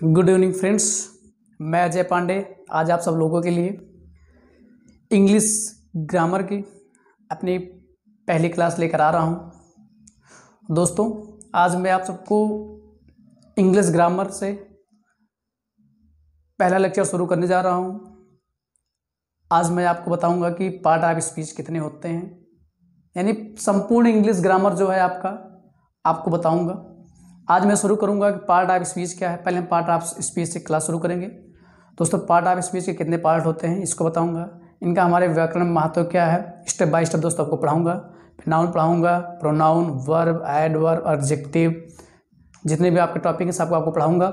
Good evening friends, मैं अजय पांडे आज आप सब लोगों के लिए इंग्लिश ग्रामर की अपनी पहली क्लास लेकर आ रहा हूं। दोस्तों, आज मैं आप सबको इंग्लिश ग्रामर से पहला लेक्चर शुरू करने जा रहा हूं। आज मैं आपको बताऊंगा कि पार्ट ऑफ स्पीच कितने होते हैं, यानी संपूर्ण इंग्लिश ग्रामर जो है आपको बताऊंगा। आज मैं शुरू करूंगा कि पार्ट ऑफ स्पीच क्या है। पहले हम पार्ट ऑफ स्पीच से क्लास शुरू करेंगे। दोस्तों, पार्ट ऑफ स्पीच के कितने पार्ट होते हैं इसको बताऊंगा। इनका हमारे व्याकरण में महत्व क्या है, स्टेप बाय स्टेप दोस्तों आपको पढ़ाऊंगा। फिर नाउन पढ़ाऊंगा, प्रोनाउन, वर्ब, एडवर्ब, एडजेक्टिव, जितने भी आपके टॉपिक हैं सबको आपको पढ़ाऊंगा।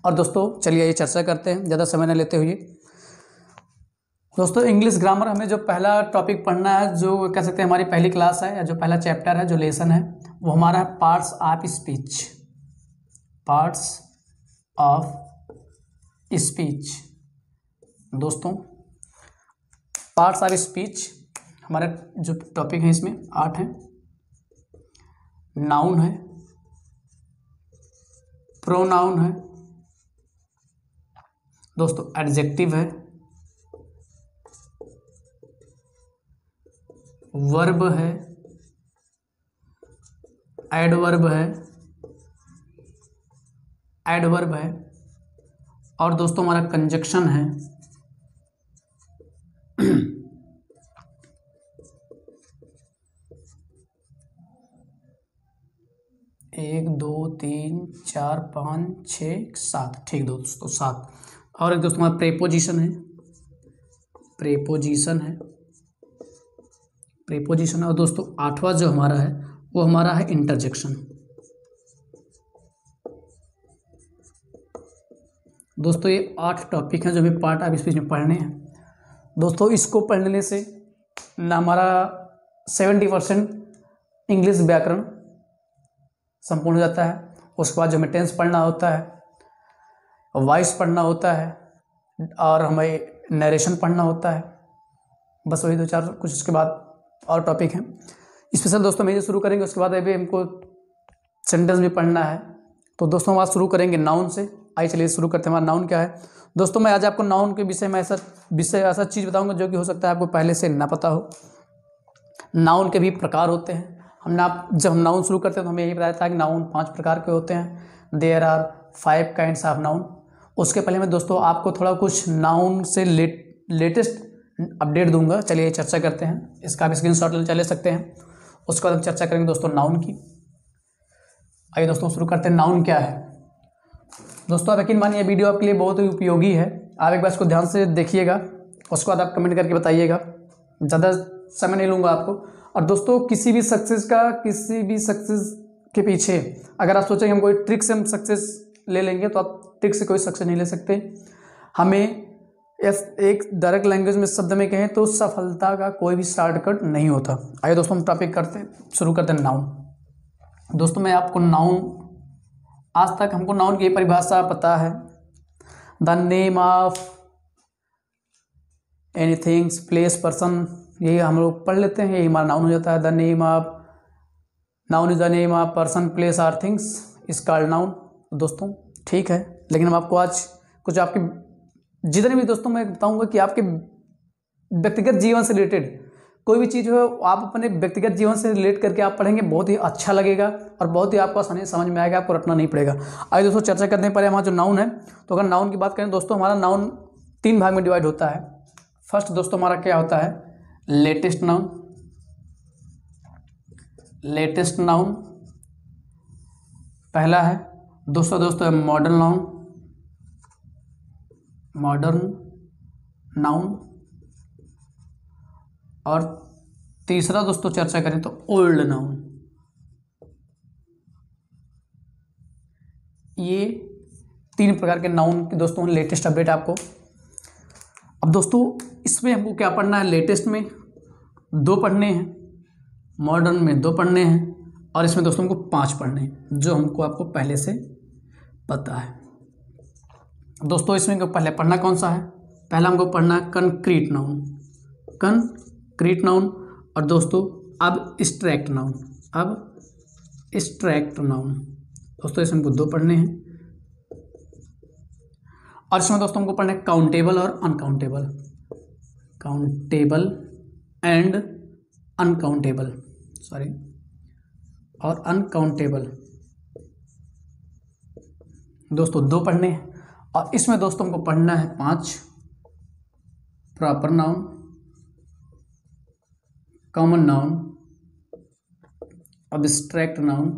और दोस्तों चलिए ये चर्चा करते हैं ज़्यादा समय न लेते हुए। दोस्तों, इंग्लिश ग्रामर हमें जो पहला टॉपिक पढ़ना है, जो कह सकते हैं हमारी पहली क्लास है या जो पहला चैप्टर है, जो लेसन है, वो हमारा है parts of speech. Parts of speech. दोस्तों, पार्ट्स ऑफ स्पीच हमारे जो टॉपिक है इसमें 8 हैं। नाउन है, प्रोनाउन है, दोस्तों एडजेक्टिव है, वर्ब है, एडवर्ब है, और दोस्तों हमारा कंजक्शन है। एक, दो, तीन, चार, 5, 6, 7। ठीक दोस्तों, 7। और एक दोस्तों हमारा प्रेपोजिशन है। और दोस्तों 8वां जो हमारा है वो हमारा है इंटरजेक्शन। दोस्तों ये 8 टॉपिक हैं जो हमें पार्ट ऑफ स्पीच में पढ़ने हैं। दोस्तों इसको पढ़ने से ना हमारा 70% इंग्लिश व्याकरण संपूर्ण हो जाता है। उसके बाद जो हमें टेंस पढ़ना होता है, वॉइस पढ़ना होता है, और हमें नरेशन पढ़ना होता है। बस वही 2-4 कुछ उसके बाद और टॉपिक हैं। स्पेशल दोस्तों मेरे शुरू करेंगे। उसके बाद अभी हमको सेंटेंस भी पढ़ना है। तो दोस्तों हम आज शुरू करेंगे नाउन से। आइए चलिए शुरू करते हैं। हमारा नाउन क्या है। दोस्तों मैं आज आपको नाउन के विषय में ऐसा चीज़ बताऊंगा जो कि हो सकता है आपको पहले से ना पता हो। नाउन के भी प्रकार होते हैं। जब हम नाउन शुरू करते हैं तो हमें यही बताया था कि नाउन 5 प्रकार के होते हैं। There are 5 kinds of noun. उसके पहले मैं दोस्तों आपको थोड़ा कुछ नाउन से लेटेस्ट अपडेट दूंगा। चलिए चर्चा करते हैं। इसका आप स्क्रीनशॉट ले सकते हैं। उसके बाद हम चर्चा करेंगे दोस्तों नाउन की। आइए दोस्तों शुरू करते हैं। नाउन क्या है। दोस्तों आप यकीन मानिए वीडियो आपके लिए बहुत ही उपयोगी है। आप एक बार इसको ध्यान से देखिएगा, उसके बाद आप कमेंट करके बताइएगा। ज़्यादा समय नहीं लूँगा आपको। और दोस्तों किसी भी सक्सेस के पीछे अगर आप सोचेंगे हम कोई ट्रिक से हम सक्सेस ले लेंगे, तो आप ट्रिक से कोई सक्सेस नहीं ले सकते। हमें एक डायरेक्ट लैंग्वेज में शब्द में कहें तो सफलता का कोई भी शॉर्टकट नहीं होता। आइए दोस्तों हम टॉपिक शुरू करते हैं नाउन। दोस्तों मैं आपको आज तक हमको नाउन की परिभाषा पता है। The name of anythings, place, person, यही हम लोग पढ़ लेते हैं। यही हमारा नाउन हो जाता है। Noun is the name of person, place और थिंग्स इज कॉल्ड नाउन। दोस्तों ठीक है, लेकिन हम आपको आज कुछ आपके जितने भी दोस्तों मैं बताऊंगा कि आपके व्यक्तिगत जीवन से रिलेटेड कोई भी चीज़ हो, आप अपने व्यक्तिगत जीवन से रिलेट करके आप पढ़ेंगे, बहुत ही अच्छा लगेगा और बहुत ही आपको आसानी समझ में आएगा, आपको रटना नहीं पड़ेगा। आइए दोस्तों चर्चा करने पर हमारा जो नाउन है, तो अगर नाउन की बात करें दोस्तों, हमारा नाउन 3 भाग में डिवाइड होता है। फर्स्ट दोस्तों हमारा क्या होता है, लेटेस्ट नाउन पहला है। दोस्तों मॉडर्न नाउन। और तीसरा दोस्तों चर्चा करें तो ओल्ड नाउन। ये 3 प्रकार के नाउन के दोस्तों लेटेस्ट अपडेट आपको। अब दोस्तों इसमें हमको क्या पढ़ना है, लेटेस्ट में 2 पढ़ने हैं, मॉडर्न में 2 पढ़ने हैं, और इसमें दोस्तों हमको 5 पढ़ने हैं, जो आपको पहले से पता है। दोस्तों इसमें पहले पढ़ना कौन सा है, पहला हमको पढ़ना है कंक्रीट नाउन। और दोस्तों अब एब्स्ट्रैक्ट नाउन। दोस्तों इसमें हमको 2 पढ़ने हैं, और इसमें दोस्तों हमको पढ़ना है काउंटेबल और uncountable, countable and uncountable, sorry, और अनकाउंटेबल दोस्तों 2 पढ़ने हैं। और इसमें दोस्तों हमको पढ़ना है 5 proper noun, common noun, abstract noun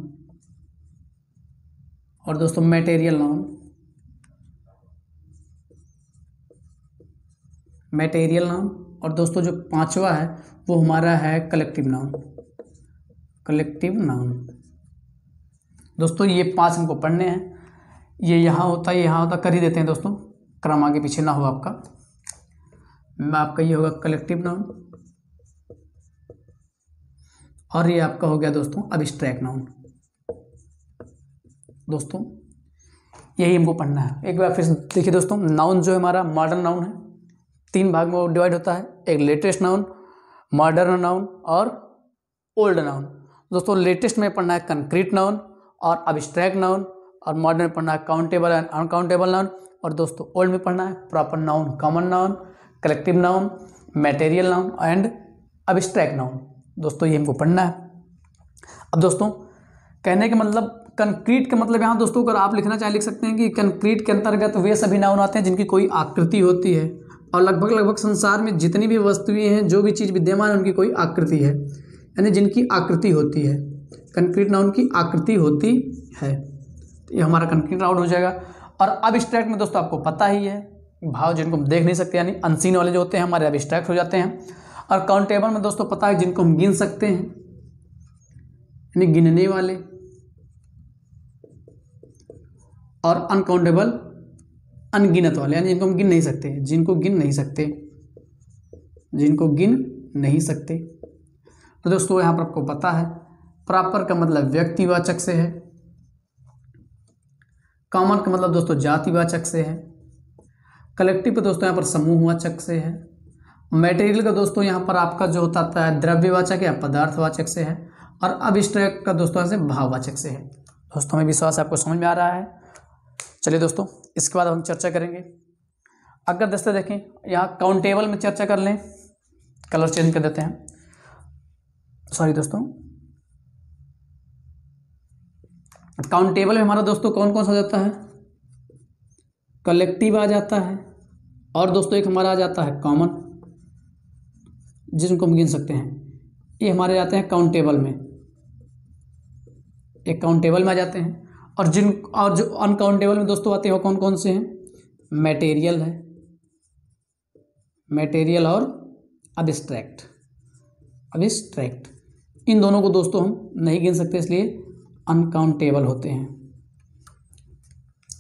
और दोस्तों मटेरियल नाउन, मटेरियल नाउन और दोस्तों जो 5वां है वो हमारा है कलेक्टिव नाउन, कलेक्टिव नाउन। दोस्तों ये 5 हमको पढ़ने हैं। ये यहाँ होता है, यहाँ होता, कर ही देते हैं दोस्तों, क्रम आगे पीछे ना हो आपका। आपका ये होगा कलेक्टिव नाउन और ये आपका हो गया दोस्तों अब्स्ट्रैक्ट नाउन। दोस्तों यही हमको पढ़ना है। एक बार फिर देखिए दोस्तों, नाउन जो है हमारा मॉडर्न नाउन है, 3 भाग में डिवाइड होता है, एक लेटेस्ट नाउन, मॉडर्न नाउन और ओल्ड नाउन। दोस्तों लेटेस्ट में पढ़ना है कंक्रीट नाउन और अब्स्ट्रैक्ट नाउन, और मॉडर्न में पढ़ना है काउंटेबल एंड अनकाउंटेबल नाउन, और दोस्तों ओल्ड में पढ़ना है proper noun, common noun, collective noun, material noun and abstract noun. दोस्तों ये हमको पढ़ना है। अब दोस्तों कहने का मतलब, कंक्रीट का मतलब यहाँ दोस्तों अगर आप लिखना चाहे लिख सकते हैं कि कंक्रीट के अंतर्गत वे सभी नाउन आते हैं जिनकी कोई आकृति होती है, और लगभग संसार में जितनी भी वस्तुएं हैं, जो भी चीज़ विद्यमान है, उनकी कोई आकृति है, यानी जिनकी आकृति होती है, कंक्रीट नाउन की आकृति होती है। ये हमारा कंक्रीट नाउन हो जाएगा। और अब्स्ट्रैक्ट में दोस्तों आपको पता ही है, भाव जिनको हम देख नहीं सकते, यानी अनसीन वाले जो होते हैं हमारे अब्स्ट्रैक्ट हो जाते हैं। और काउंटेबल में दोस्तों पता है जिनको हम गिन सकते हैं, यानी गिनने वाले। और अनकाउंटेबल अनगिनत वाले, यानी जिनको हम गिन नहीं सकते, जिनको गिन नहीं सकते, जिनको गिन नहीं सकते। तो दोस्तों यहाँ पर आपको पता है प्रॉपर का मतलब व्यक्तिवाचक से है, कॉमन का मतलब दोस्तों जातिवाचक से है, कलेक्टिव का दोस्तों यहाँ पर समूहवाचक से है, मटेरियल का दोस्तों यहाँ पर आपका जो होता है द्रव्यवाचक या पदार्थवाचक से है, और अब्स्ट्रैक्ट का दोस्तों यहाँ से भाववाचक से है। दोस्तों हमें विश्वास आपको समझ में आ रहा है। चलिए दोस्तों इसके बाद हम चर्चा करेंगे। अगर दोस्तों देखें यहाँ काउंटेबल में चर्चा कर लें, कलर चेंज कर देते हैं, सॉरी दोस्तों, काउंटेबल में हमारा दोस्तों कौन कौन सा जाता है, कलेक्टिव आ जाता है, और दोस्तों एक हमारा आ जाता है कॉमन, जिनको हम गिन सकते हैं। ये हमारे जाते हैं काउंटेबल में, एक काउंटेबल में आ जाते हैं। और जो अनकाउंटेबल में दोस्तों आते हैं वो कौन कौन से हैं, मटेरियल है, मटेरियल और अब्स्ट्रैक्ट, अब्स्ट्रैक्ट। इन दोनों को दोस्तों हम नहीं गिन सकते, इसलिए अनकाउंटेबल होते हैं।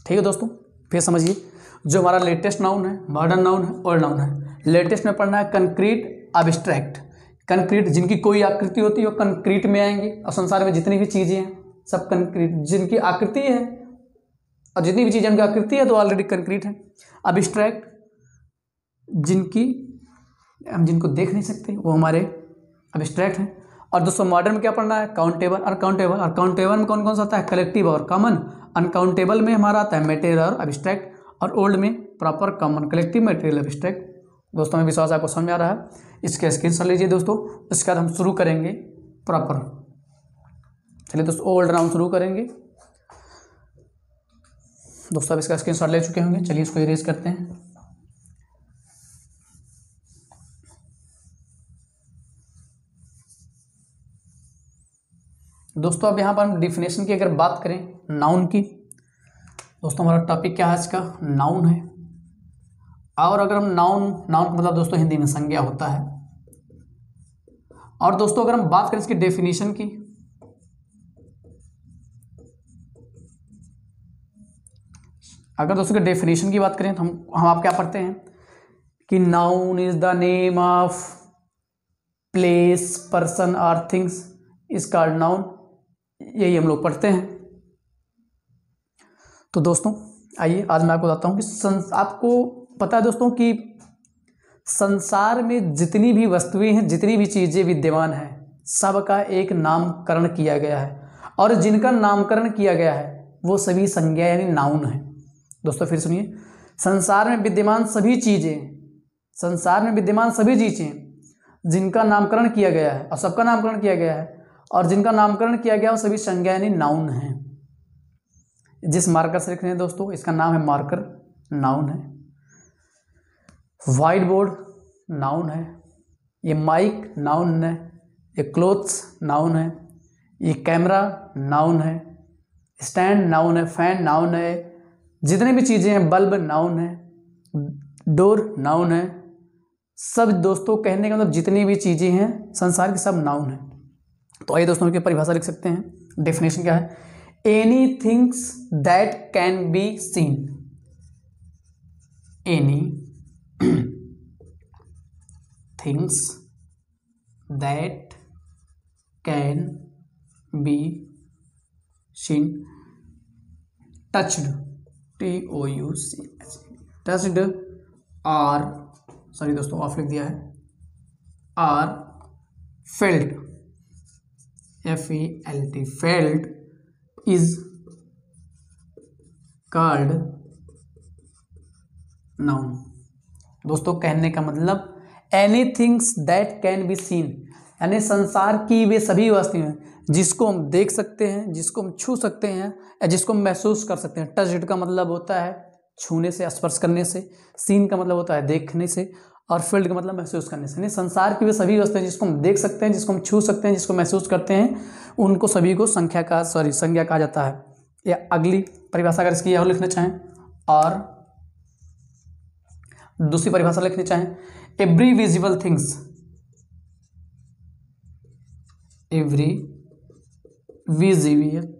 ठीक है दोस्तों, फिर समझिए जो हमारा लेटेस्ट नाउन है, मॉडर्न नाउन है, ओल्ड नाउन है। लेटेस्ट में पढ़ना है कंक्रीट, अब्स्ट्रैक्ट। कंक्रीट जिनकी कोई आकृति होती है वो कंक्रीट में आएंगे, और संसार में जितनी भी चीज़ें हैं सब कंक्रीट, जिनकी आकृति है, और जितनी भी चीज़ें उनकी आकृति है तो ऑलरेडी कंक्रीट है। अब्स्ट्रैक्ट हम जिनको देख नहीं सकते वो हमारे अब्स्ट्रैक्ट हैं। और दोस्तों मॉडर्न में क्या पढ़ना है, काउंटेबल, अनकाउंटेबल। और काउंटेबल में कौन कौन सा आता है, कलेक्टिव और कॉमन। अनकाउंटेबल में हमारा आता है मटेरियल और अब्स्ट्रैक्ट, और ओल्ड में proper common, collective, material, abstract. दोस्तों हमें विश्वास आपको समझ में आ रहा है। इसके स्क्रीनशॉट लीजिए दोस्तों। इसके बाद हम शुरू करेंगे प्रॉपर। चलिए दोस्तों ओल्ड नाउन शुरू करेंगे। दोस्तों अब इसका स्क्रीनशॉट ले चुके होंगे, चलिए इसको इरेज करते हैं। दोस्तों अब यहाँ पर हम डिफिनेशन की अगर बात करें नाउन की, दोस्तों हमारा टॉपिक क्या है इसका, नाउन है। और अगर हम नाउन का मतलब दोस्तों हिंदी में संज्ञा होता है। और दोस्तों अगर हम बात करें इसकी डेफिनेशन की, अगर दोस्तों की डेफिनेशन की बात करें तो हम आप क्या पढ़ते हैं कि noun is the name of place, person और थिंग्स इज कॉल्ड नाउन। यही हम लोग पढ़ते हैं। तो दोस्तों आइए आज मैं आपको बताता हूँ कि आपको पता है दोस्तों कि संसार में जितनी भी वस्तुएं हैं, जितनी भी चीज़ें विद्यमान हैं, सबका एक नामकरण किया गया है, और जिनका नामकरण किया गया है वो सभी संज्ञा यानी नाउन है। दोस्तों फिर सुनिए, संसार में विद्यमान सभी चीजें जिनका नामकरण किया गया है, और सबका नामकरण किया गया है, और जिनका नामकरण किया गया वो सभी संज्ञा यानी नाउन है। जिस मार्कर से लिख रहे हैं दोस्तों, इसका नाम है मार्कर, नाउन है। व्हाइट बोर्ड नाउन है, ये माइक नाउन है, ये क्लोथ्स नाउन है, ये कैमरा नाउन है, स्टैंड नाउन है, फैन नाउन है, जितने भी चीज़ें हैं, बल्ब नाउन है, डोर नाउन है। सब दोस्तों कहने का मतलब जितनी भी चीज़ें हैं संसार की सब नाउन है। तो आइए दोस्तों की परिभाषा लिख सकते हैं। डेफिनेशन क्या है? Any things that can be seen, any things that can be seen, touched, TOUCH, touched, or, sorry दोस्तों ऑफ लिख दिया है, or felt, FELT, felt is called noun. दोस्तों कहने का मतलब any things that can be seen, यानी संसार की वे सभी वस्तुएं जिसको हम देख सकते हैं, जिसको हम छू सकते हैं, या जिसको हम महसूस कर सकते हैं। टच्ड का मतलब होता है छूने से, स्पर्श करने से। सीन का मतलब होता है देखने से, और फील्ड का मतलब महसूस करने से। यानी संसार की वे सभी वस्तुएं जिसको हम देख सकते हैं, जिसको हम छू सकते हैं, जिसको महसूस करते हैं, उनको सभी को संज्ञा कहा जाता है। या अगली परिभाषा अगर इसकी और लिखना चाहें, और दूसरी परिभाषा लिखनी चाहें, every visible things, every visible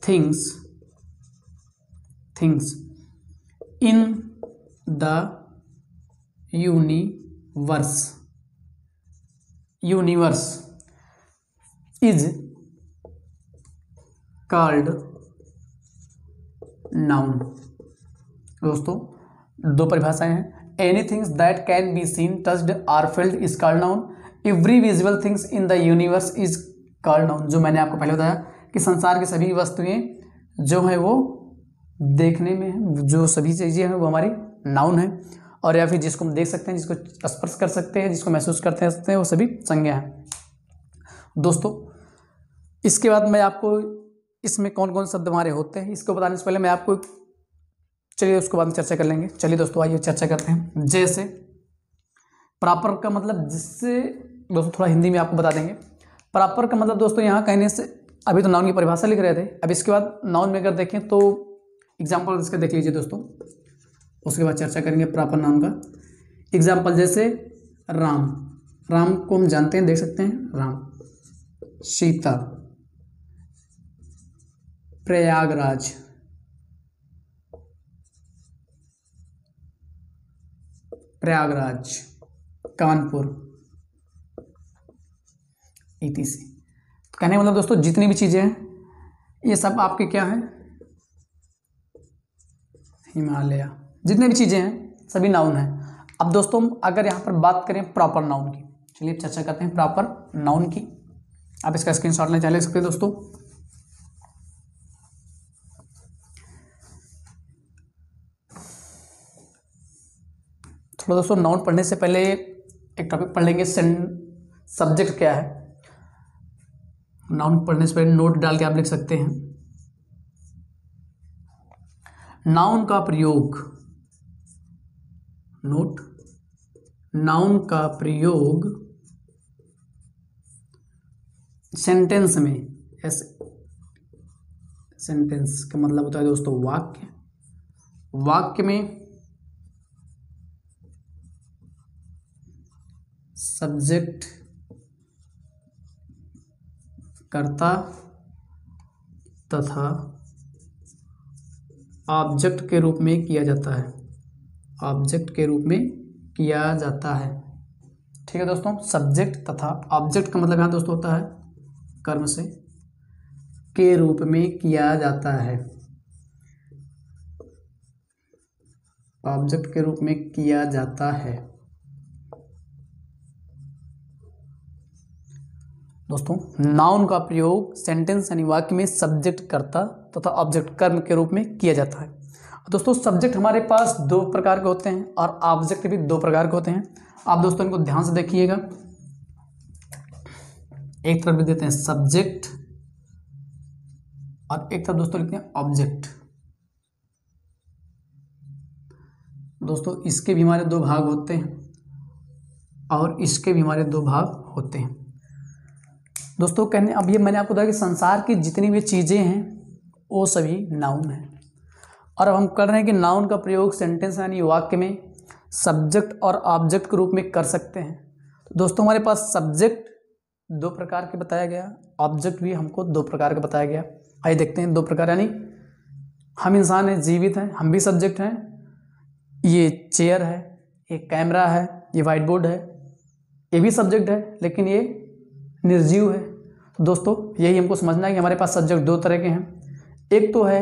things in the universe is called noun. दोस्तों दो परिभाषाएं हैं, any things that can be seen, touched, or felt is called noun, every visible things in the universe is called noun. जो मैंने आपको पहले बताया कि संसार की सभी वस्तुएं जो है वो देखने में है, जो सभी चीज़ें हैं वो हमारी नाउन है, और या फिर जिसको हम देख सकते हैं, जिसको स्पर्श कर सकते हैं, जिसको महसूस करते हैं, वो सभी संज्ञा है। दोस्तों इसके बाद मैं आपको इसमें कौन कौन शब्द हमारे होते हैं इसको बताने से पहले मैं आपको, चलिए उसको बाद में चर्चा कर लेंगे। चलिए दोस्तों आइए चर्चा करते हैं। जैसे प्रॉपर का मतलब, जिससे दोस्तों थोड़ा हिंदी में आपको बता देंगे। प्रॉपर का मतलब दोस्तों यहाँ कहने से, अभी तो नाउन की परिभाषा लिख रहे थे, अब इसके बाद नाउन में अगर देखें तो एग्जाम्पल इसका देख लीजिए दोस्तों, उसके बाद चर्चा करेंगे प्रॉपर नाउन का। एग्जाम्पल जैसे राम, राम को हम जानते हैं, देख सकते हैं, राम। सीता, प्रयागराज, कानपुर, ETC। कहने मतलब दोस्तों जितनी भी चीजें हैं ये सब आपके क्या हैं, हिमालय, जितनी भी चीजें हैं सभी नाउन हैं। अब दोस्तों अगर यहाँ पर बात करें प्रॉपर नाउन की, चलिए चर्चा करते हैं प्रॉपर नाउन की। आप इसका स्क्रीनशॉट लेना ले सकते हैं दोस्तों। थोड़ा दोस्तों नाउन पढ़ने से पहले एक टॉपिक पढ़ लेंगे, सब्जेक्ट क्या है। नाउन पढ़ने से पहले नोट डाल के आप लिख सकते हैं। नाउन का प्रयोग, नोट, नाउन का प्रयोग सेंटेंस में, ऐसे सेंटेंस का मतलब होता है दोस्तों वाक्य, वाक्य में सब्जेक्ट, कर्ता तथा ऑब्जेक्ट के रूप में किया जाता है, ऑब्जेक्ट के रूप में किया जाता है। ठीक है दोस्तों, सब्जेक्ट तथा ऑब्जेक्ट का मतलब यहाँ दोस्तों होता है कर्म से, के रूप में किया जाता है, ऑब्जेक्ट के रूप में किया जाता है। दोस्तों नाउन का प्रयोग सेंटेंस यानी वाक्य में सब्जेक्ट कर्ता तथा ऑब्जेक्ट कर्म के रूप में किया जाता है। दोस्तों सब्जेक्ट हमारे पास दो प्रकार के होते हैं और ऑब्जेक्ट भी दो प्रकार के होते हैं। आप दोस्तों इनको ध्यान से देखिएगा। एक तरफ लिख देते हैं सब्जेक्ट और एक तरफ दोस्तों लिखते हैं ऑब्जेक्ट। दोस्तों इसके भी हमारे दो भाग होते हैं और इसके भी हमारे दो भाग होते हैं। दोस्तों कहने अब ये मैंने आपको बताया कि संसार की जितनी भी चीज़ें हैं वो सभी नाउन हैं और अब हम कर रहे हैं कि नाउन का प्रयोग सेंटेंस यानी वाक्य में सब्जेक्ट और ऑब्जेक्ट के रूप में कर सकते हैं। तो दोस्तों हमारे पास सब्जेक्ट दो प्रकार के बताया गया, ऑब्जेक्ट भी हमको दो प्रकार का बताया गया। आइए देखते हैं दो प्रकार, यानी हम इंसान हैं, जीवित हैं, हम भी सब्जेक्ट हैं। ये चेयर है, ये कैमरा है, ये वाइट बोर्ड है, ये भी सब्जेक्ट है लेकिन ये निर्जीव है। तो दोस्तों यही हमको समझना है कि हमारे पास सब्जेक्ट दो तरह के हैं, एक तो है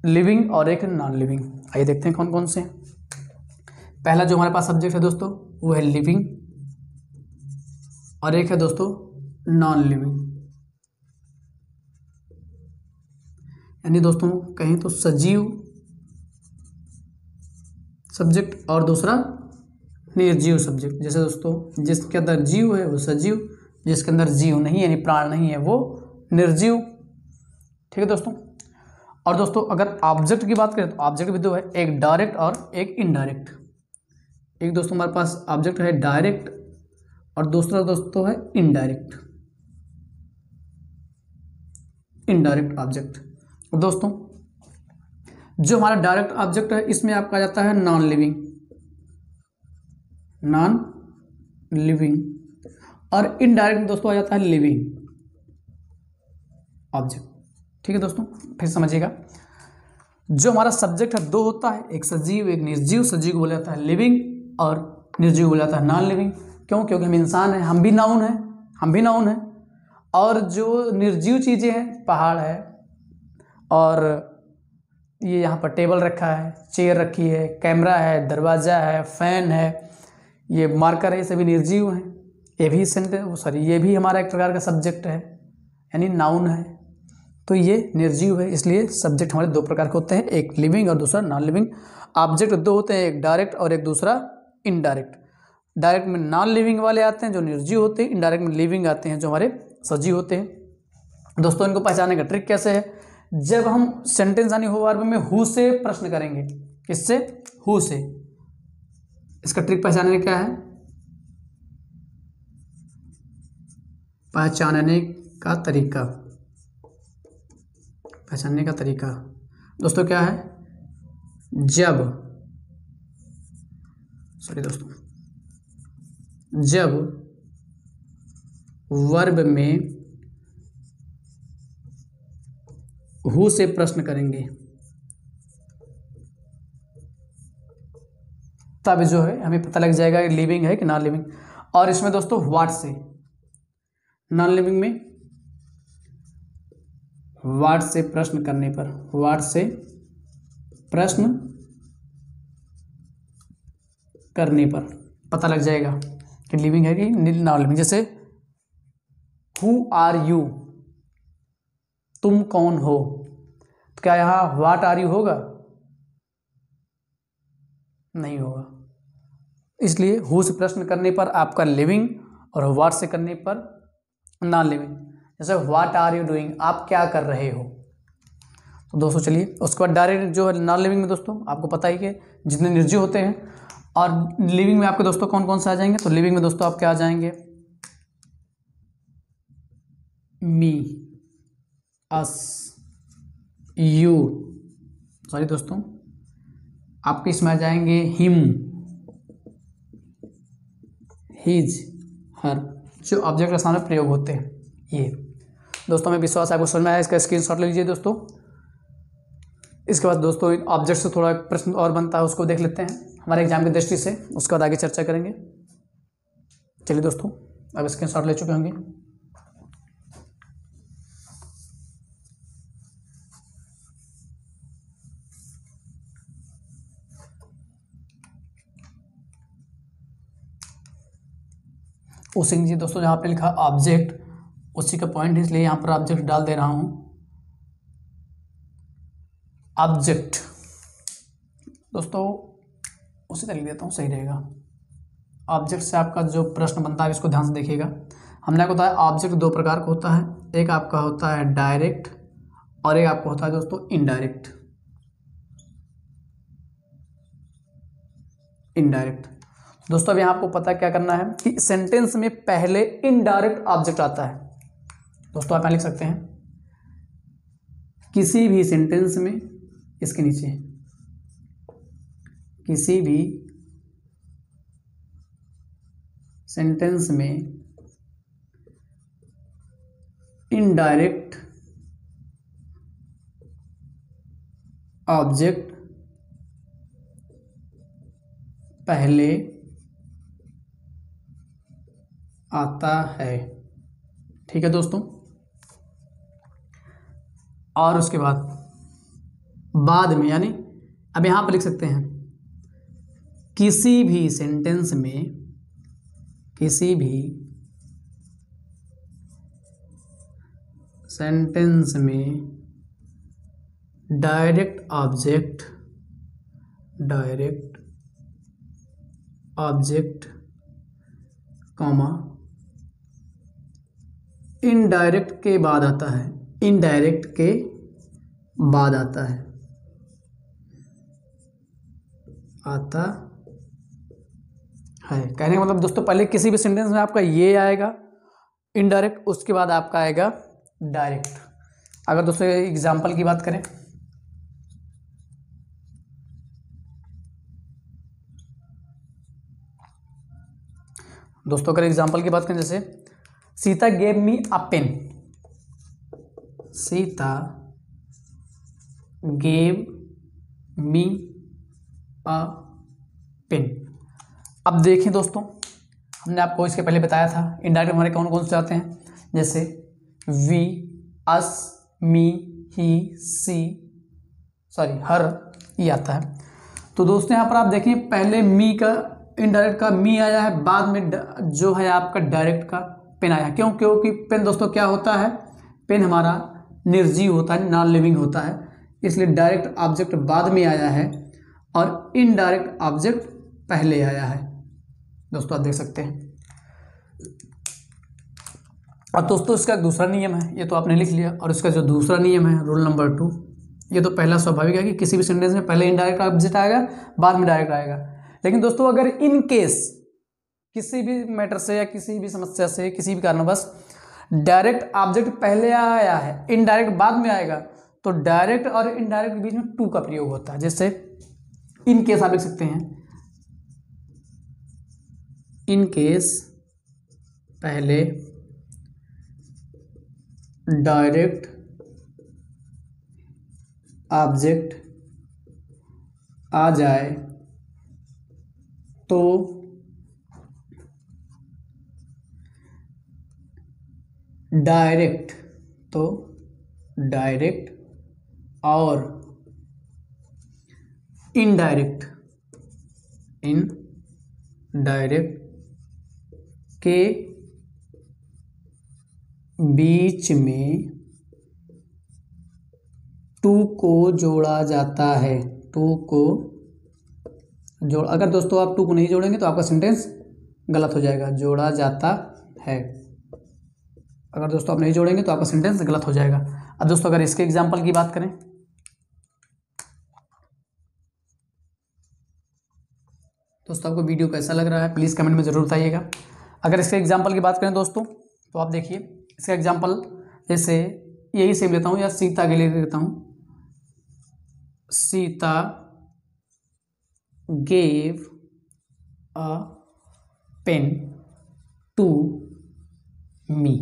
लिविंग और एक नॉन लिविंग। आइए देखते हैं कौन कौन से हैं। पहला जो हमारे पास सब्जेक्ट है दोस्तों वो है लिविंग और एक है दोस्तों नॉन लिविंग। यानी दोस्तों कहें तो सजीव सब्जेक्ट और दूसरा निर्जीव सब्जेक्ट। जैसे दोस्तों जिसके अंदर जीव है वो सजीव, जिसके अंदर जीव नहीं यानी प्राण नहीं है वो निर्जीव। ठीक है दोस्तों। और दोस्तों अगर ऑब्जेक्ट की बात करें तो ऑब्जेक्ट भी दो है, एक डायरेक्ट और एक इनडायरेक्ट। एक दोस्तों हमारे पास ऑब्जेक्ट है डायरेक्ट और दूसरा दोस्तों है इनडायरेक्ट, इनडायरेक्ट ऑब्जेक्ट। दोस्तों जो हमारा डायरेक्ट ऑब्जेक्ट है इसमें आपका आ जाता है नॉन लिविंग, नॉन लिविंग, और इनडायरेक्ट दोस्तों आ जाता है लिविंग ऑब्जेक्ट। ठीक है दोस्तों फिर समझिएगा, जो हमारा सब्जेक्ट है दो होता है, एक सजीव एक निर्जीव। सजीव को बोला जाता है लिविंग और निर्जीव को बोला जाता है नॉन लिविंग। क्यों? क्योंकि हम इंसान हैं, हम भी नाउन हैं, हम भी नाउन हैं। और जो निर्जीव चीज़ें हैं, पहाड़ है और ये यहाँ पर टेबल रखा है, चेयर रखी है, कैमरा है, दरवाज़ा है, फैन है, ये मार्कर है, ये सभी निर्जीव हैं। ये भी ये भी हमारा एक प्रकार का सब्जेक्ट है यानी नाउन है। तो ये निर्जीव है, इसलिए सब्जेक्ट हमारे दो प्रकार के होते हैं, एक लिविंग और दूसरा नॉन लिविंग। ऑब्जेक्ट दो होते हैं, एक डायरेक्ट और एक दूसरा इनडायरेक्ट। डायरेक्ट में नॉन लिविंग वाले आते हैं जो निर्जीव होते हैं, इनडायरेक्ट में लिविंग आते हैं जो हमारे सजीव होते हैं। दोस्तों इनको पहचानने का ट्रिक कैसे है? जब हम सेंटेंस यानी वर्ब में हु से प्रश्न करेंगे, किससे? हु से। इसका ट्रिक पहचानने क्या है? पहचानने का तरीका, पहचानने का तरीका दोस्तों क्या है? जब वर्ब में हु से प्रश्न करेंगे तब जो है हमें पता लग जाएगा कि लिविंग है कि नॉन लिविंग। और इसमें दोस्तों व्हाट से, नॉन लिविंग में व्हाट से प्रश्न करने पर, व्हाट से प्रश्न करने पर पता लग जाएगा कि लिविंग है कि नॉन लिविंग। जैसे हु आर यू, तुम कौन हो, तो क्या यहाँ व्हाट आर यू होगा? नहीं होगा। इसलिए हु से प्रश्न करने पर आपका लिविंग और व्हाट से करने पर नॉन लिविंग। जैसे व्हाट आर यू डूइंग, आप क्या कर रहे हो। तो दोस्तों चलिए उसके बाद डायरेक्ट जो है नॉन लिविंग में दोस्तों आपको पता ही कि जितने निर्जीव होते हैं। और लिविंग में आपके दोस्तों कौन कौन से आ जाएंगे? तो लिविंग में दोस्तों आप क्या आ जाएंगे? मी, अस, यू, सॉरी दोस्तों आपके इसमें आ जाएंगे हिम, हिज, हर, जो ऑब्जेक्ट के सामने प्रयोग होते हैं। ये दोस्तों हमें विश्वास आपको समझ में आया। इसका स्क्रीनशॉट ले लीजिए दोस्तों। इसके बाद दोस्तों ऑब्जेक्ट से थोड़ा प्रश्न और बनता है, उसको देख लेते हैं हमारे एग्जाम की दृष्टि से, उसके बाद आगे चर्चा करेंगे। चलिए दोस्तों अब स्क्रीनशॉट ले चुके होंगे। उसी जी दोस्तों जहाँ पे लिखा ऑब्जेक्ट, उसी का पॉइंट है, इसलिए यहाँ पर ऑब्जेक्ट डाल दे रहा हूँ। ऑब्जेक्ट दोस्तों उसी तरह लिख देता हूँ, सही रहेगा। ऑब्जेक्ट से आपका जो प्रश्न बनता है इसको ध्यान से देखिएगा। हमने आपको बताया ऑब्जेक्ट दो प्रकार का होता है, एक आपका होता है डायरेक्ट और एक आपका होता है दोस्तों इनडायरेक्ट। इनडायरेक्ट दोस्तों अब यहाँ आपको पता क्या करना है कि सेंटेंस में पहले इनडायरेक्ट ऑब्जेक्ट आता है। दोस्तों आप यहाँ लिख सकते हैं किसी भी सेंटेंस में, इसके नीचे किसी भी सेंटेंस में इनडायरेक्ट ऑब्जेक्ट पहले आता है। ठीक है दोस्तों, और उसके बाद में, यानी अब यहां पर लिख सकते हैं किसी भी सेंटेंस में, किसी भी सेंटेंस में डायरेक्ट ऑब्जेक्ट कॉमा इनडायरेक्ट के बाद आता है, इनडायरेक्ट के बाद आता है, कहने का मतलब दोस्तों पहले किसी भी सेंटेंस में आपका ये आएगा इनडायरेक्ट, उसके बाद आपका आएगा डायरेक्ट। अगर दोस्तों एग्जाम्पल की बात करें, दोस्तों अगर एग्जाम्पल की बात करें, जैसे Sita gave me a pen, Sita gave me a pen. अब देखें दोस्तों, हमने आपको इसके पहले बताया था इनडायरेक्ट हमारे कौन कौन से आते हैं, जैसे we, us, me, he, C, sorry हर, ये आता है। तो दोस्तों यहाँ पर आप देखें पहले मी का, इनडायरेक्ट का मी आया है, बाद में जो है आपका डायरेक्ट का पेन आया। क्यों? क्योंकि पेन दोस्तों क्या होता है, पेन हमारा निर्जीव होता है, नॉन लिविंग होता है, इसलिए डायरेक्ट ऑब्जेक्ट बाद में आया है और इनडायरेक्ट ऑब्जेक्ट पहले आया है। दोस्तों आप देख सकते हैं। और दोस्तों इसका दूसरा नियम है, ये तो आपने लिख लिया, और इसका जो दूसरा नियम है रूल नंबर 2, ये तो पहला स्वाभाविक है कि किसी भी सेंटेंस में पहले इनडायरेक्ट ऑब्जेक्ट आएगा, बाद में डायरेक्ट आएगा। लेकिन दोस्तों अगर इन केस किसी भी मैटर से या किसी भी समस्या से, किसी भी कारणवश डायरेक्ट ऑब्जेक्ट पहले आया है, इनडायरेक्ट बाद में आएगा, तो डायरेक्ट और इनडायरेक्ट के बीच में टू का प्रयोग होता है। जैसे इन केस आप लिख सकते हैं, इन केस पहले डायरेक्ट ऑब्जेक्ट आ जाए तो डायरेक्ट और इनडायरेक्ट के बीच में टू को जोड़ा जाता है। अगर दोस्तों आप टू को नहीं जोड़ेंगे तो आपका सेंटेंस गलत हो जाएगा। जोड़ा जाता है, अगर दोस्तों आप नहीं जोड़ेंगे तो आपका सेंटेंस गलत हो जाएगा। अब दोस्तों अगर इसके एग्जाम्पल की बात करें, दोस्तों आपको वीडियो कैसा लग रहा है प्लीज़ कमेंट में ज़रूर बताइएगा। अगर इसके एग्जाम्पल की बात करें दोस्तों, तो आप देखिए इसका एग्जाम्पल, जैसे यही सेम लेता हूँ या सीता के लिए लेता हूँ, Sita gave a pen to me.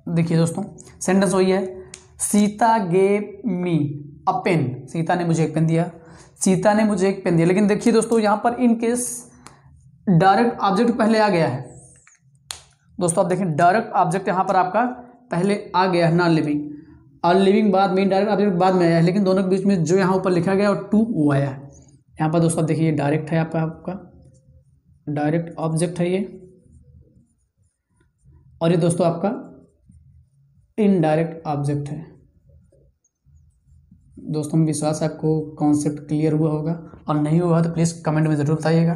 देखिए दोस्तों सेंटेंस वही है, Sita gave me a pen, Sita ने मुझे एक पेन दिया, सीता ने मुझे एक पेन दिया। लेकिन देखिए दोस्तों यहाँ पर इन केस डायरेक्ट ऑब्जेक्ट पहले आ गया है। दोस्तों आप देखें डायरेक्ट ऑब्जेक्ट यहाँ पर आपका पहले आ गया है, नॉन लिविंग, और लिविंग बाद में, डायरेक्ट ऑब्जेक्ट बाद में आया है, लेकिन दोनों के बीच में जो यहाँ ऊपर लिखा गया और टू वो आया है। यहाँ पर दोस्तों देखिए डायरेक्ट है आपका डायरेक्ट ऑब्जेक्ट है ये, और ये दोस्तों आपका इनडायरेक्ट ऑब्जेक्ट है। दोस्तों मुझे विश्वास है आपको कॉन्सेप्ट क्लियर हुआ होगा, और नहीं हुआ तो प्लीज़ कमेंट में ज़रूर बताइएगा।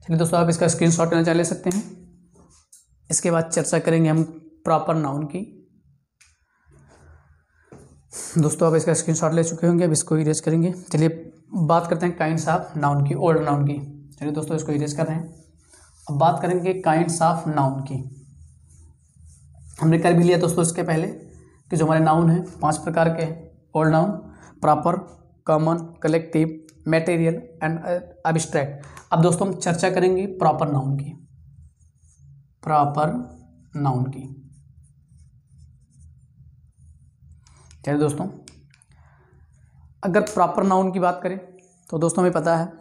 चलिए दोस्तों, आप इसका स्क्रीनशॉट लेना चाह ले सकते हैं। इसके बाद चर्चा करेंगे हम प्रॉपर नाउन की। दोस्तों आप इसका स्क्रीनशॉट ले चुके होंगे, अब इसको इरेज करेंगे। चलिए बात करते हैं काइंड्स ऑफ नाउन की, ओल्ड नाउन की। चलिए दोस्तों इसको इरेज कर रहे हैं। अब बात करेंगे काइंड्स ऑफ नाउन की। हमने कर भी लिया दोस्तों इसके पहले कि जो हमारे नाउन हैं 5 प्रकार के हैं। Old noun, proper, common, collective, material and abstract. अब दोस्तों हम चर्चा करेंगे प्रॉपर नाउन की। प्रॉपर नाउन की, चलिए दोस्तों, अगर प्रॉपर नाउन की बात करें तो दोस्तों हमें पता है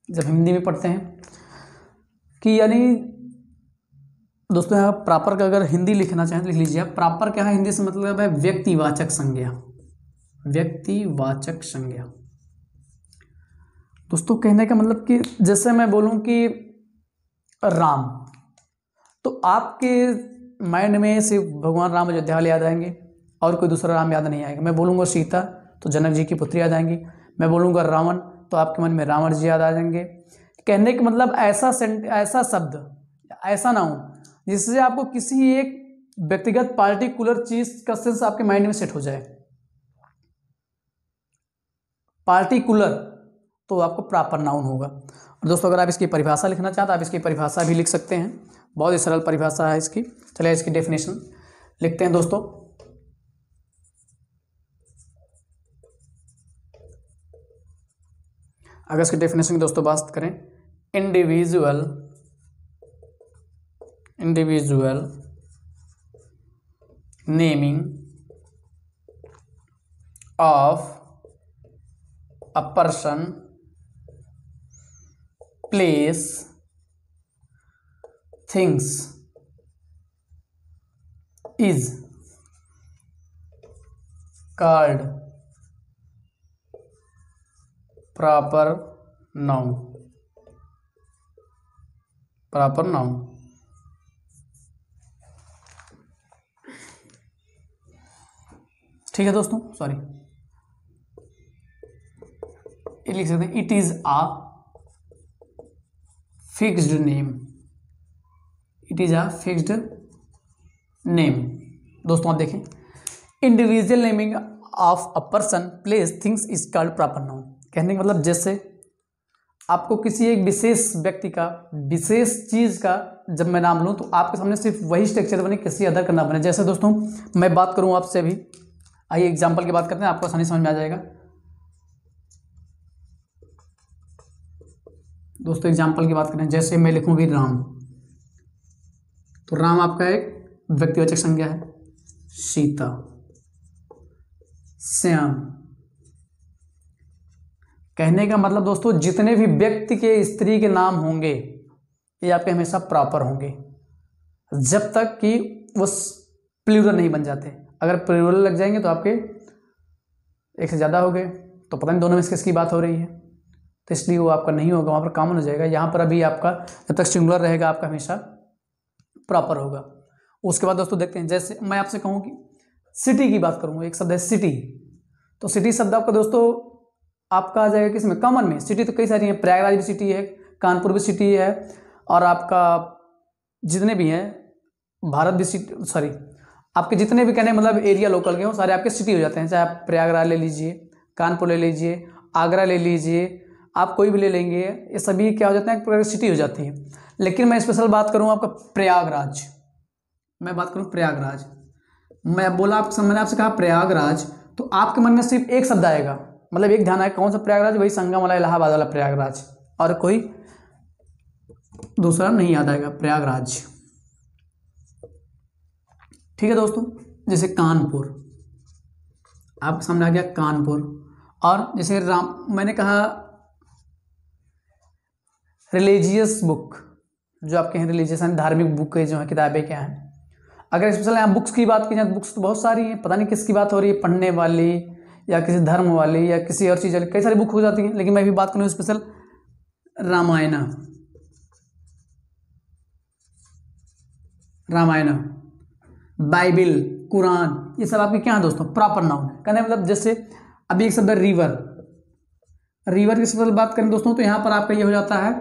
जब हिंदी में पढ़ते हैं कि यानी दोस्तों यहाँ प्रॉपर का अगर हिंदी लिखना चाहें तो लिख लीजिए आप। प्रॉपर क्या है हिंदी से मतलब है व्यक्तिवाचक संज्ञा। व्यक्तिवाचक संज्ञा दोस्तों कहने का मतलब कि जैसे मैं बोलूं कि राम, तो आपके माइंड में सिर्फ भगवान राम अयोध्या वाले याद आएंगे और कोई दूसरा राम याद नहीं आएगा। मैं बोलूँगा सीता तो जनक जी की पुत्री याद आएंगी। मैं बोलूँगा रावण तो आपके मन में रावण जी याद आ जाएंगे। कहने का मतलब ऐसा शब्द, ऐसा नाउन जिससे आपको किसी एक व्यक्तिगत पार्टिकुलर चीज का सेंस आपके माइंड में सेट हो जाए। पार्टिकुलर तो आपको प्रॉपर नाउन होगा। और दोस्तों अगर आप इसकी परिभाषा लिखना चाहते हैं आप इसकी परिभाषा भी लिख सकते हैं, बहुत ही सरल परिभाषा है इसकी। चलिए इसकी डेफिनेशन लिखते हैं दोस्तों। अगर इसकी डेफिनेशन की दोस्तों बात करें, individual naming of a person, place, things is called proper noun। Proper noun ठीक है दोस्तों, सॉरी ये लिख सकते हैं, it is a fixed name. It is a fixed name. दोस्तों आप देखें, individual naming of a person, place, things is called proper noun. कहने का मतलब जैसे आपको किसी एक विशेष व्यक्ति का, विशेष चीज का जब मैं नाम लूं तो आपके सामने सिर्फ वही स्ट्रक्चर बने, किसी अदर का ना बने। जैसे दोस्तों मैं बात करूं आपसे अभी, आइए एग्जाम्पल की बात करते हैं, आपको आसानी समझ में आ जाएगा। दोस्तों एग्जाम्पल की बात करें, जैसे मैं लिखूं भी राम, तो राम आपका एक व्यक्तिवाचक संज्ञा है। सीता, श्याम। कहने का मतलब दोस्तों जितने भी व्यक्ति के, स्त्री के नाम होंगे ये आपके हमेशा प्रॉपर होंगे जब तक कि वो प्लूरल नहीं बन जाते। अगर प्लूरल लग जाएंगे तो आपके एक से ज़्यादा हो गए तो पता नहीं दोनों में से किसकी बात हो रही है, तो इसलिए वो आपका नहीं होगा, वहाँ पर कॉमन हो जाएगा। यहाँ पर अभी आपका जब तक सिंगुलर रहेगा आपका हमेशा प्रॉपर होगा। उसके बाद दोस्तों देखते हैं, जैसे मैं आपसे कहूँ कि सिटी की बात करूँगा, एक शब्द है सिटी, तो सिटी शब्द आपका दोस्तों आपका आ जाएगा किसमें, कॉमन में। सिटी तो कई सारी हैं, प्रयागराज भी सिटी है, कानपुर भी सिटी है, और आपका जितने भी हैं भारत भी सिटी, सॉरी आपके जितने भी कहने मतलब एरिया लोकल के हो सारे आपके सिटी हो जाते हैं। चाहे आप प्रयागराज ले लीजिए, कानपुर ले लीजिए, आगरा ले लीजिए, आप कोई भी ले लेंगे, ये सभी क्या हो जाते हैं, एक प्रकार की सिटी हो जाती है। लेकिन मैं स्पेशल बात करूँ आपका प्रयागराज, मैं बात करूँ प्रयागराज, मैं बोला आप, मैंने आपसे कहा प्रयागराज, तो आपके मन में सिर्फ एक शब्द आएगा, मतलब एक ध्यान आएगा, कौन सा प्रयागराज, वही संगम वाला इलाहाबाद वाला प्रयागराज, और कोई दूसरा नहीं याद आएगा, प्रयागराज। ठीक है दोस्तों, जैसे कानपुर आपके सामने आ गया कानपुर। और जैसे मैंने कहा रिलीजियस बुक, जो आपके हैं रिलीजियस धार्मिक बुक जो है, किताबें क्या हैं। अगर स्पेशल यहाँ बुक्स की बात की जाए तो बुक्स तो बहुत सारी हैं, पता नहीं किसकी बात हो रही है, पढ़ने वाली या किसी धर्म वाली या किसी और चीज़ वाली, कई सारी बुक हो जाती हैं। लेकिन मैं भी बात करूँ स्पेशल रामायण। बाइबिल, कुरान, ये सब आपके क्या है दोस्तों, प्रॉपर नाउन है। कहने मतलब जैसे अभी एक शब्द है रिवर, रिवर की शब्द बात करें दोस्तों तो यहाँ पर आपका ये हो जाता है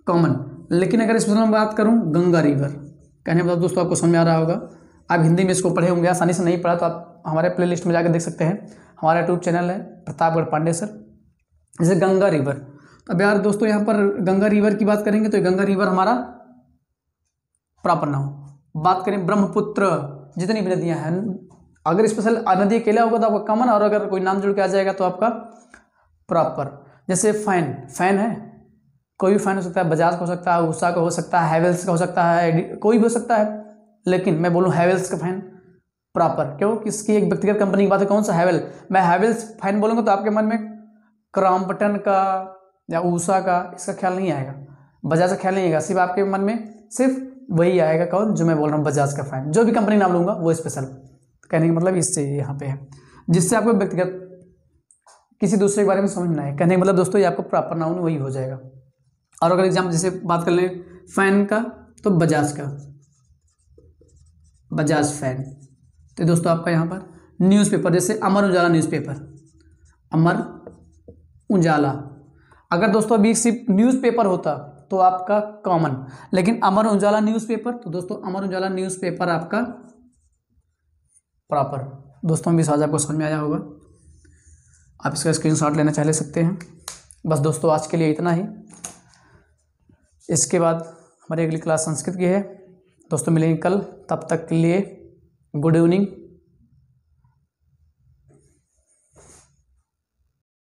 कॉमन। लेकिन अगर इस में बात करूँ गंगा रिवर, कहने मतलब दोस्तों आपको समझ में आ रहा होगा, आप हिंदी में इसको पढ़े होंगे, आसानी से नहीं पढ़ा तो आप हमारे प्लेलिस्ट में जाकर देख सकते हैं। हमारा यूट्यूब चैनल है प्रतापगढ़ पांडे सर। जैसे गंगा रिवर, तो अब यार दोस्तों यहाँ पर गंगा रिवर की बात करेंगे तो गंगा रिवर हमारा प्रॉपर नाउन। बात करें ब्रह्मपुत्र, जितनी भी नदियाँ हैं, अगर स्पेशल नदी अकेला होगा तो आपका कॉमन, और अगर कोई नाम जुड़ के आ जाएगा तो आपका प्रॉपर। जैसे फैन, फैन है, कोई भी फैन हो सकता है, बजाज का हो सकता है, उषा का हो सकता है, हैवेल्स का हो सकता है, कोई भी हो सकता है। लेकिन मैं बोलूँ हैवेल्स का फैन प्रॉपर, क्यों, किसकी एक व्यक्तिगत कंपनी की बात है, कौन सा हैवेल, मैं हैवेल्स फैन बोलूँगा तो आपके मन में क्रॉम्पटन का या उषा का इसका ख्याल नहीं आएगा, बजाज का ख्याल नहीं आएगा, सिर्फ आपके मन में सिर्फ वही आएगा, कौन, जो मैं बोल रहा हूँ बजाज का फैन। जो भी कंपनी नाम लूँगा वो स्पेशल, कहने का मतलब इससे यहाँ पे है, जिससे आपको व्यक्तिगत किसी दूसरे के बारे में समझ में आए। कहने का मतलब दोस्तों ये आपको प्रॉपर नाउन वही हो जाएगा। और अगर एग्जाम्पल जैसे बात कर लें फैन का तो बजाज का, बजाज फैन। तो दोस्तों आपका यहाँ पर न्यूज़पेपर, जैसे अमर उजाला न्यूज़पेपर, अमर उजाला, अगर दोस्तों अभी सिर्फ न्यूज़पेपर होता तो आपका कॉमन, लेकिन अमर उजाला न्यूज़पेपर, तो दोस्तों अमर उजाला न्यूज़पेपर आपका प्रॉपर। दोस्तों विश्वास आपको समझ में आया होगा, आप इसका स्क्रीनशॉट लेना चाह ले सकते हैं। बस दोस्तों आज के लिए इतना ही, इसके बाद हमारी अगली क्लास संस्कृत की है। दोस्तों मिलेंगे कल, तब तक के लिए गुड इवनिंग।